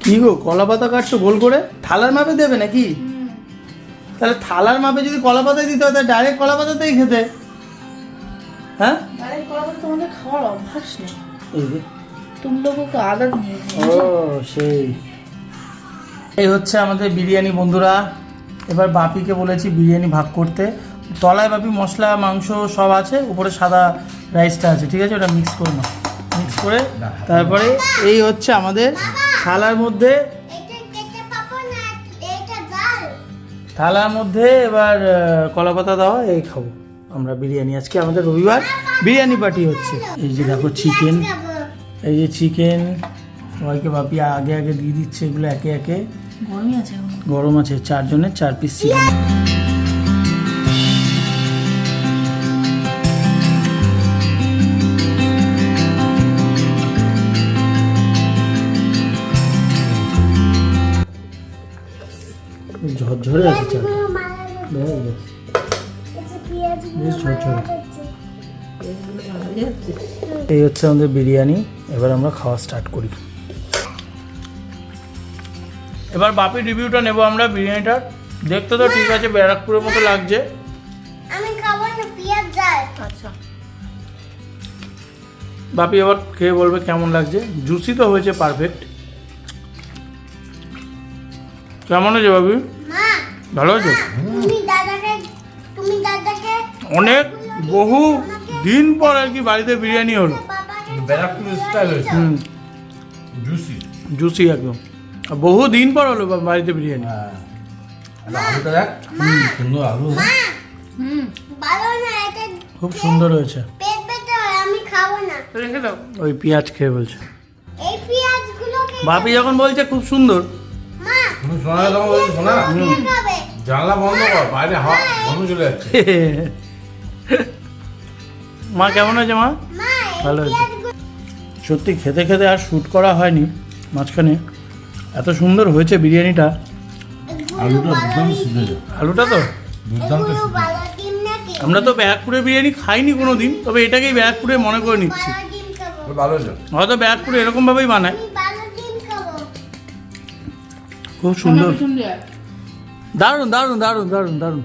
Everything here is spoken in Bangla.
কি গো কলা পাতা কাটছো গোল করে? থালার মাপে দেবে নাকি? তাহলে থালার মাপে যদি কলা পাতায় দিতে হয় তাহলে ডাইরেক্ট কলা পাতাতেই খেতে। হ্যাঁ ডাইরেক্ট কলা পাতা তোমাদের খাওয়ার অভ্যাস নেই। এই যে तुम लोगों को आदत नहीं है। ও সেই এই হচ্ছে আমাদের বিরিয়ানি বন্ধুরা। এবার বাপিকে বলেছি বিরিয়ানি ভাগ করতে। তলায় বাপি মশলা মাংস সব আছে, উপরে সাদা রাইসটা আছে, ঠিক আছে? ওটা মিক্স করে নাও। মিক্স করে তারপরে এই হচ্ছে আমাদের থালার মধ্যে, থালার মধ্যে এবার কলা পাতা দেওয়া, এই খাবো আমরা বিরিয়ানি। আজকে আমাদের রবিবার বিরিয়ানি পার্টি হচ্ছে। এই যে দেখো চিকেন, এই যে চিকেন সবাইকে বাপি আগে আগে দিয়ে দিচ্ছে। এগুলো একে একে গরমই আছে এখন। গরম আছে। 4 জনের 4 পিস চিকেন। ঝরঝরে আছে চাল, বেশ ঝরঝরে। এই হচ্ছে আমাদের বিরিয়ানি। এবার আমরা খাওয়া স্টার্ট করি। এবার বাপির রিভিউটা নেব আমরা বিরিয়ানিটার। দেখতে তো ঠিক আছে, ব্যারাকপুরের মতো লাগছে। আমি খাবো না, পেঁয়াজ যায়। আচ্ছা বাপি এবার খেয়ে বলবে কেমন লাগছে। জুসি তো হয়েছে পারফেক্ট। কেমন হয়েছে বাপি? মা, ভালো হয়েছে? তুমি দাদাকে অনেক বহু দিন পর আর কি বাড়িতে বিরিয়ানি হলো। বাবাকে ব্যারাকপুর স্টাইল হয়েছে, হুম, জুসি। জুসি একদম। আর বহু দিন পর হলো বাড়িতে বিরিয়ানি। হ্যাঁ, আলুটা দেখ, সুন্দর আলু। হুম ভালো না, এটা খুব সুন্দর হয়েছে। পেট ব্যথা হয়, আমি খাবো না। রেখে দাও। ওই পেঁয়াজ খেয়ে বলছে এই পেঁয়াজগুলো বাপি যখন বলছে খুব সুন্দর। মা, তুমি শোনা তখন বলছি, শোনা কে খাবে? জানলা বন্ধ কর, বাইরে হাওয়া বন্ধ চলে যাচ্ছে। মা কেমন হয়েছে মা? মা, এই ভালো হয়েছে। পেঁয়াজগুলো সত্যি খেতে খেতে আর শ্যুট করা হয়নি মাঝখানে। এত সুন্দর হয়েছে বিরিয়ানিটা। আলুটা দুর্দান্ত সিদ্ধ হয়েছে, আলুটা তো দুর্দান্ত এগুলো সিদ্ধ। ভালো ডিম নাকি? আমরা তো ব্যারাকপুরের বিরিয়ানি খাইনি কোনো দিন, তবে এটাকেই ব্যারাকপুরে মনে করে নিচ্ছি। ভালো ডিম খাবো। ভালো হয়েছে। হয়তো ব্যারাকপুরে এরকম ভাবেই বানায়। আমি ভালো ডিম খাবো। খুব সুন্দর, সুন্দর। দারুণ দারুণ দারুণ দারুণ দারুণ।